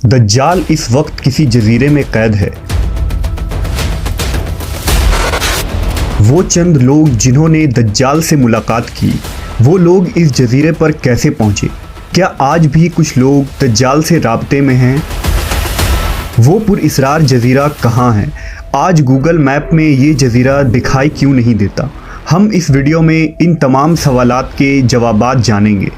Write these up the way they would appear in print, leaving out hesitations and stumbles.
दज्जाल इस वक्त किसी जजीरे में कैद है। वो चंद लोग जिन्होंने दज्जाल से मुलाकात की, वो लोग इस जजीरे पर कैसे पहुंचे? क्या आज भी कुछ लोग दज्जाल से राब्ते में हैं? वो पुरइसरार जजीरा कहाँ है? आज गूगल मैप में ये जजीरा दिखाई क्यों नहीं देता? हम इस वीडियो में इन तमाम सवालात के जवाबात जानेंगे।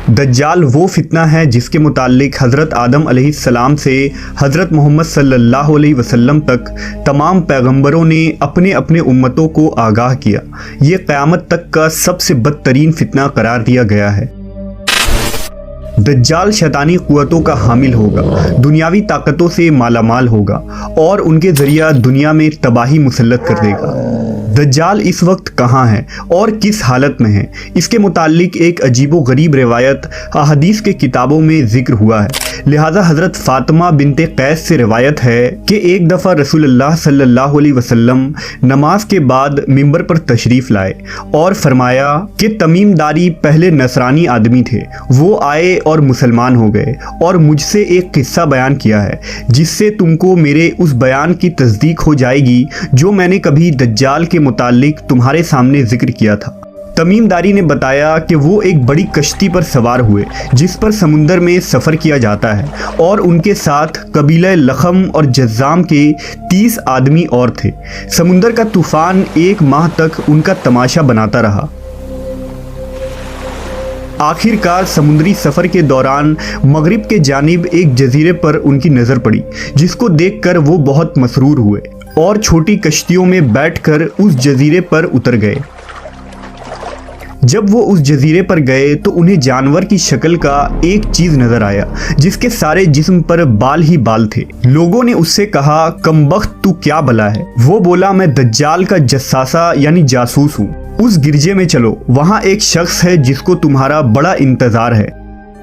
दज्जाल वो फितना है जिसके मुताल्लिक हज़रत आदम अलैहिस्सलाम से हज़रत मोहम्मद सल्लल्लाहु अलैहि वसल्लम तक तमाम पैगंबरों ने अपने अपने उम्मतों को आगाह किया। ये क़यामत तक का सबसे बदतरीन फितना करार दिया गया है। दज्जाल शैतानी क़ुव्वतों का हामिल होगा, दुनियावी ताकतों से मालामाल होगा और उनके ज़रिया दुनिया में तबाही मुसल्लत कर देगा। दज्जाल इस वक्त कहाँ है और किस हालत में है? इसके मुताल्लिक एक अजीबो गरीब रिवायत अहदीस के किताबों में ज़िक्र हुआ है। लिहाजा हज़रत फ़ातिमा बिनते कैस से रिवायत है कि एक दफ़ा रसूलुल्लाह सल्लल्लाहु अलैहि वसल्लम नमाज के बाद मिंबर पर तशरीफ़ लाए और फरमाया कि तमीमदारी पहले नसरानी आदमी थे, वो आए और मुसलमान हो गए और मुझसे एक किस्सा बयान किया है जिससे तुमको मेरे उस बयान की तस्दीक हो जाएगी जो मैंने कभी दज्जाल के मुताल्लिक तुम्हारे सामने जिक्र किया था। तमीमदारी ने बताया कि वो एक बड़ी कश्ती पर सवार हुए जिस पर समुंदर में सफ़र किया जाता है और उनके साथ कबीला लखम और जज़्ज़ाम के 30 आदमी और थे। समुंदर का तूफ़ान 1 माह तक उनका तमाशा बनाता रहा। आखिरकार समुद्री सफ़र के दौरान मगरिब के जानिब एक जजीरे पर उनकी नज़र पड़ी जिसको देखकर वो बहुत मसरूर हुए और छोटी कश्तियों में बैठकर उस जजीरे पर उतर गए। जब वो उस जजीरे पर गए तो उन्हें जानवर की शक्ल का एक चीज़ नज़र आया जिसके सारे जिस्म पर बाल ही बाल थे। लोगों ने उससे कहा, कमबख्त तू क्या बला है? वो बोला, मैं दज्जाल का जस्सासा यानी जासूस हूँ। उस गिरजे में चलो, वहाँ एक शख्स है जिसको तुम्हारा बड़ा इंतज़ार है।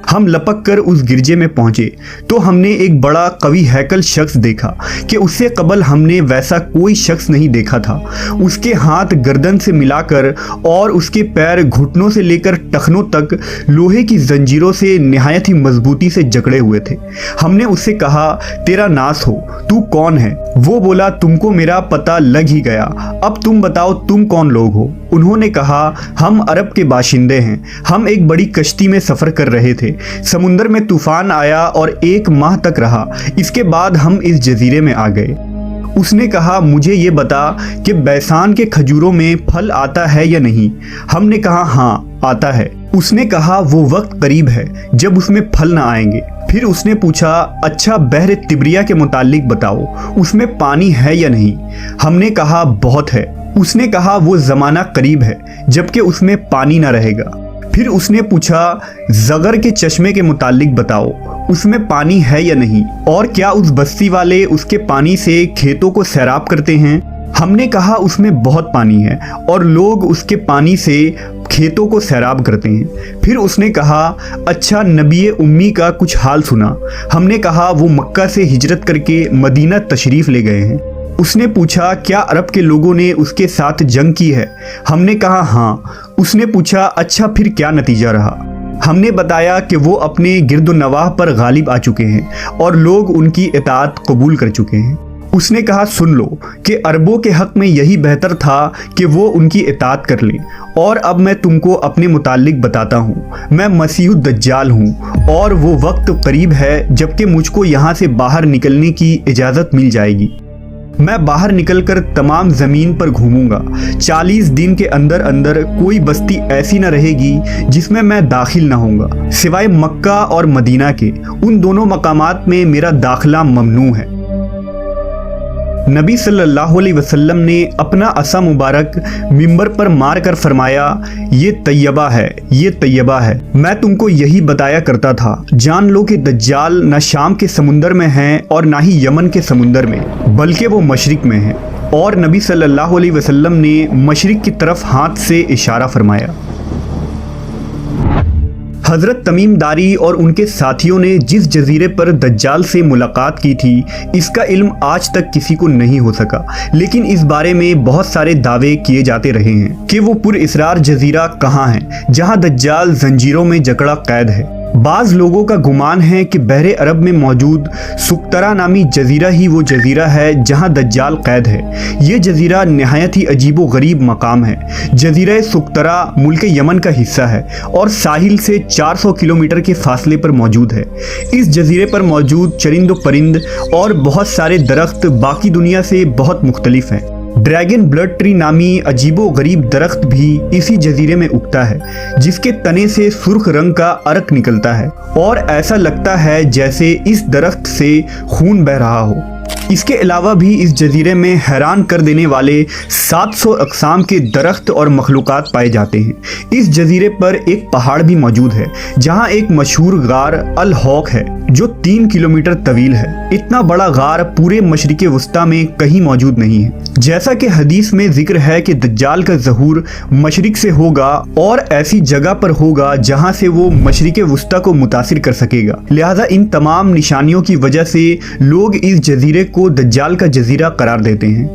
हम लपक कर उस गिरजे में पहुंचे तो हमने एक बड़ा कवि हैकल शख्स देखा कि उससे कबल हमने वैसा कोई शख्स नहीं देखा था। उसके हाथ गर्दन से मिलाकर और उसके पैर घुटनों से लेकर टखनों तक लोहे की जंजीरों से निहायत ही मजबूती से जकड़े हुए थे। हमने उससे कहा, तेरा नास हो, तू कौन है? वो बोला, तुमको मेरा पता लग ही गया, अब तुम बताओ तुम कौन लोग हो? उन्होंने कहा, हम अरब के बाशिंदे हैं, हम एक बड़ी कश्ती में सफ़र कर रहे थे। समुंदर में तूफान आया और 1 माह तक रहा। इसके बाद हम इस जजीरे में आ गए। उसने कहा, मुझे ये बता कि बैसान के खजूरों में फल आता है या नहीं? हमने कहा, हाँ आता है। उसने कहा, वो वक्त करीब है जब उसमें फल ना आएंगे। फिर उसने पूछा, अच्छा बहर तिब्रिया के मुताल्लिक बताओ, उसमें पानी है या नहीं? हमने कहा, बहुत है। उसने कहा, वो ज़माना करीब है जबकि उसमें पानी ना रहेगा। फिर उसने पूछा, ज़गर के चश्मे के मुताल्लिक बताओ, उसमें पानी है या नहीं? और क्या उस बस्ती वाले उसके पानी से खेतों को सैराब करते हैं? हमने कहा, उसमें बहुत पानी है और लोग उसके पानी से खेतों को सैराब करते हैं। फिर उसने कहा, अच्छा नबी उम्मी का कुछ हाल सुना? हमने कहा, वो मक्का से हिजरत करके मदीना तशरीफ़ ले गए हैं। उसने पूछा, क्या अरब के लोगों ने उसके साथ जंग की है? हमने कहा, हाँ। उसने पूछा, अच्छा फिर क्या नतीजा रहा? हमने बताया कि वो अपने गिरदो नवाह पर गालिब आ चुके हैं और लोग उनकी इताअत कबूल कर चुके हैं। उसने कहा, सुन लो कि अरबों के हक़ में यही बेहतर था कि वो उनकी इताअत कर लें। और अब मैं तुमको अपने मुताल्लिक बताता हूँ। मैं मसीह दज्जाल हूँ और वो वक्त करीब है जबकि मुझको यहाँ से बाहर निकलने की इजाज़त मिल जाएगी। मैं बाहर निकलकर तमाम ज़मीन पर घूमूंगा। 40 दिन के अंदर अंदर कोई बस्ती ऐसी न रहेगी जिसमें मैं दाखिल ना होऊंगा, सिवाय मक्का और मदीना के। उन दोनों मकामात में मेरा दाखिला ममनू है। नबी सल्लल्लाहु अलैहि वसल्लम ने अपना असा मुबारक मिंबर पर मार कर फरमाया, ये तैयबा है, ये तैयबा है। मैं तुमको यही बताया करता था। जान लो कि दज्जाल न शाम के समुंदर में है और ना ही यमन के समुंदर में, बल्कि वो मशरिक में है। और नबी सल्लल्लाहु अलैहि वसल्लम ने मशरिक की तरफ हाथ से इशारा फरमाया। حضرت تمیم داری اور ان کے ساتھیوں نے جس جزیرے پر دجال سے ملاقات کی تھی اس کا علم آج تک کسی کو نہیں ہو سکا، لیکن اس بارے میں بہت سارے دعوے کیے جاتے رہے ہیں کہ وہ پر اسرار جزیرہ کہاں ہے جہاں دجال زنجیروں میں جکڑا قید ہے۔ بعض لوگوں کا گمان ہے کہ بحر عرب میں موجود سقطرہ نامی جزیرہ ہی وہ جزیرہ ہے جہاں دجال قید ہے۔ یہ جزیرہ نہایت ہی عجیب و غریب مقام ہے۔ جزیرہ سقطرہ ملک یمن کا حصہ ہے اور ساحل سے 400 کلومیٹر کے فاصلے پر موجود ہے۔ اس جزیرے پر موجود چرند و پرند اور بہت سارے درخت باقی دنیا سے بہت مختلف ہیں۔ ڈریگن بلڈ ٹری نامی عجیب و غریب درخت بھی اسی جزیرے میں اگتا ہے، جس کے تنے سے سرخ رنگ کا عرق نکلتا ہے اور ایسا لگتا ہے جیسے اس درخت سے خون بہہ رہا ہو۔ اس کے علاوہ بھی اس جزیرے میں حیران کر دینے والے 700 اقسام کے درخت اور مخلوقات پائے جاتے ہیں۔ اس جزیرے پر ایک پہاڑ بھی موجود ہے جہاں ایک مشہور غار الحوق ہے جو 3 کلومیٹر طویل ہے۔ اتنا بڑا غار پورے مشرق وسطیٰ میں کہیں موجود نہیں ہے۔ جیسا کہ حدیث میں ذکر ہے کہ دجال کا ظہور مشرق سے ہوگا اور ایسی جگہ پر ہوگا جہاں سے وہ مشرق وسطیٰ کو متاثر کر سکے گا، لہذا ان تمام نشانیوں کی وجہ سے لوگ اس جزیرے کو دجال کا جزیرہ قرار دیتے ہیں۔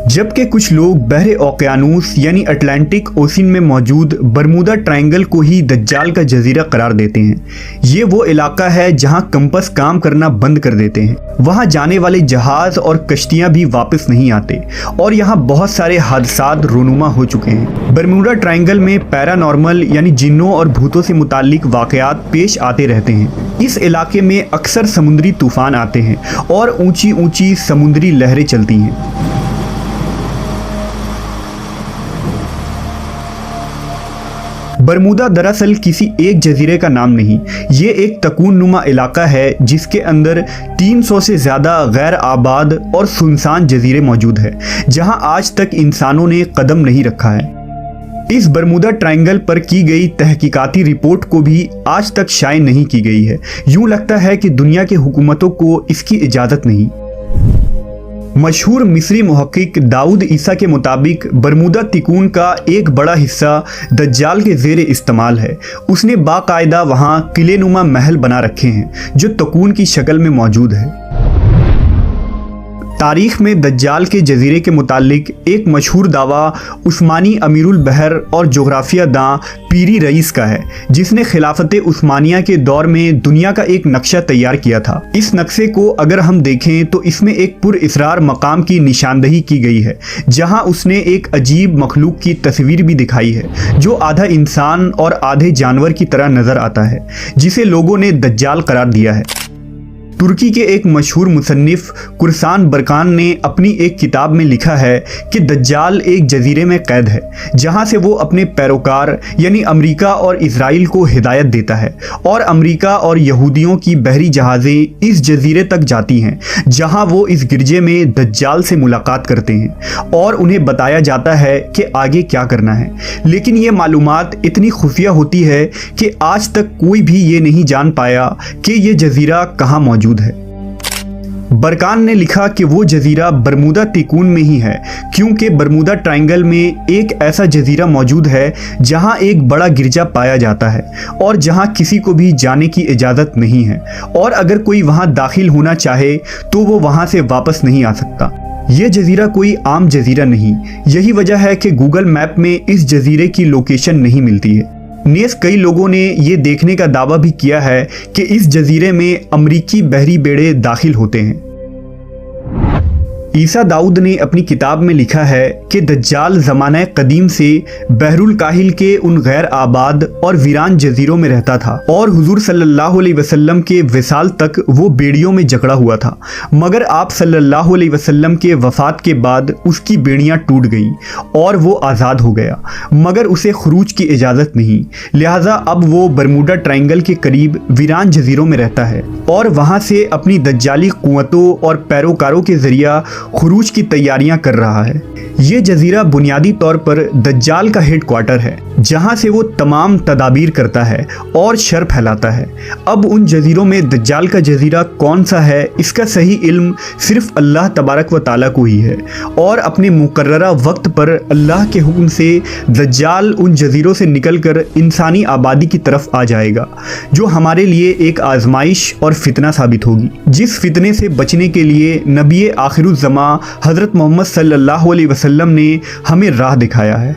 جبکہ کچھ لوگ بحر اوقیانوس یعنی اٹلانٹک اوشن میں موجود برمودا ٹرائنگل کو ہی دجال کا جزیرہ قرار دیتے ہیں۔ یہ وہ علاقہ ہے جہاں کمپس کام کرنا بند کر دیتے ہیں، وہاں جانے والے جہاز اور کشتیاں بھی واپس نہیں آتے اور یہاں بہت سارے حادثات رونما ہو چکے ہیں۔ برمودا ٹرائنگل میں پیرا نارمل یعنی جنوں اور بھوتوں سے متعلق واقعات پیش آتے رہتے ہیں۔ اس علاقے میں اکثر سمندری طوفان آتے ہیں اور اونچی اونچی سمندری لہریں چلتی ہیں۔ برمودا دراصل کسی ایک جزیرے کا نام نہیں، یہ ایک تکون نما علاقہ ہے جس کے اندر 300 سے زیادہ غیر آباد اور سنسان جزیرے موجود ہیں جہاں آج تک انسانوں نے قدم نہیں رکھا ہے۔ اس برمودا ٹرائنگل پر کی گئی تحقیقاتی رپورٹ کو بھی آج تک شائع نہیں کی گئی ہے۔ یوں لگتا ہے کہ دنیا کی حکومتوں کو اس کی اجازت نہیں۔ مشہور مصری محقق داؤد عیسیٰ کے مطابق برمودا تکون کا ایک بڑا حصہ دجال کے زیر استعمال ہے۔ اس نے باقاعدہ وہاں قلعے نما محل بنا رکھے ہیں جو تکون کی شکل میں موجود ہے۔ تاریخ میں دجال کے جزیرے کے متعلق ایک مشہور دعویٰ عثمانی امیر البحر اور جغرافیہ داں پیری رئیس کا ہے، جس نے خلافت عثمانیہ کے دور میں دنیا کا ایک نقشہ تیار کیا تھا۔ اس نقشے کو اگر ہم دیکھیں تو اس میں ایک پر اسرار مقام کی نشاندہی کی گئی ہے جہاں اس نے ایک عجیب مخلوق کی تصویر بھی دکھائی ہے جو آدھا انسان اور آدھے جانور کی طرح نظر آتا ہے، جسے لوگوں نے دجال قرار دیا ہے۔ ترکی کے ایک مشہور مصنف قرسان برکان نے اپنی ایک کتاب میں لکھا ہے کہ دجال ایک جزیرے میں قید ہے جہاں سے وہ اپنے پیروکار یعنی امریکہ اور اسرائیل کو ہدایت دیتا ہے، اور امریکہ اور یہودیوں کی بحری جہازیں اس جزیرے تک جاتی ہیں جہاں وہ اس گرجے میں دجال سے ملاقات کرتے ہیں اور انہیں بتایا جاتا ہے کہ آگے کیا کرنا ہے، لیکن یہ معلومات اتنی خفیہ ہوتی ہے کہ آج تک کوئی بھی یہ نہیں جان پایا کہ یہ جزیرہ کہاں موجود ہے۔ برکان نے لکھا کہ وہ جزیرہ برمودا تکون میں ہی ہے کیونکہ برمودا ٹرائنگل میں ایک ایسا جزیرہ موجود ہے جہاں ایک بڑا گرجا پایا جاتا ہے اور جہاں کسی کو بھی جانے کی اجازت نہیں ہے، اور اگر کوئی وہاں داخل ہونا چاہے تو وہ وہاں سے واپس نہیں آ سکتا۔ یہ جزیرہ کوئی عام جزیرہ نہیں، یہی وجہ ہے کہ گوگل میپ میں اس جزیرے کی لوکیشن نہیں ملتی ہے۔ نیز کئی لوگوں نے یہ دیکھنے کا دعویٰ بھی کیا ہے کہ اس جزیرے میں امریکی بحری بیڑے داخل ہوتے ہیں۔ عیسیٰ داؤد نے اپنی کتاب میں لکھا ہے کہ دجال زمانہ قدیم سے بحر الکاہل کے ان غیر آباد اور ویران جزیروں میں رہتا تھا، اور حضور صلی اللہ علیہ وسلم کے وصال تک وہ بیڑیوں میں جکڑا ہوا تھا، مگر آپ صلی اللہ علیہ وسلم کے وفات کے بعد اس کی بیڑیاں ٹوٹ گئیں اور وہ آزاد ہو گیا، مگر اسے خروج کی اجازت نہیں، لہٰذا اب وہ برمودا ٹرائنگل کے قریب ویران جزیروں میں رہتا ہے اور وہاں سے اپنی دجالی قوتوں اور پیروکاروں کے ذریعہ खुरूज की तैयारियां कर रहा है। ये जजीरा बुनियादी तौर पर दज्जाल का हेड क्वार्टर है, जहां से वो तमाम तदाबीर करता है और शर फैलाता है। अब उन जजीरों में दज्जाल का जजीरा कौन सा है, इसका सही इल्म सिर्फ अल्लाह तबारक व ताला को ही है, और अपने मुकर्ररा वक्त पर अल्लाह के हुक्म से दज्जाल उन जजीरों से निकलकर इंसानी आबादी की तरफ आ जाएगा, जो हमारे लिए एक आजमाइश और फितना साबित होगी, जिस फितने से बचने के लिए नबी आखिरुज़्ज़मा हज़रत मोहम्मद सल्लल्लाहु अलैहि वसल्लम ने हमें राह दिखाया है।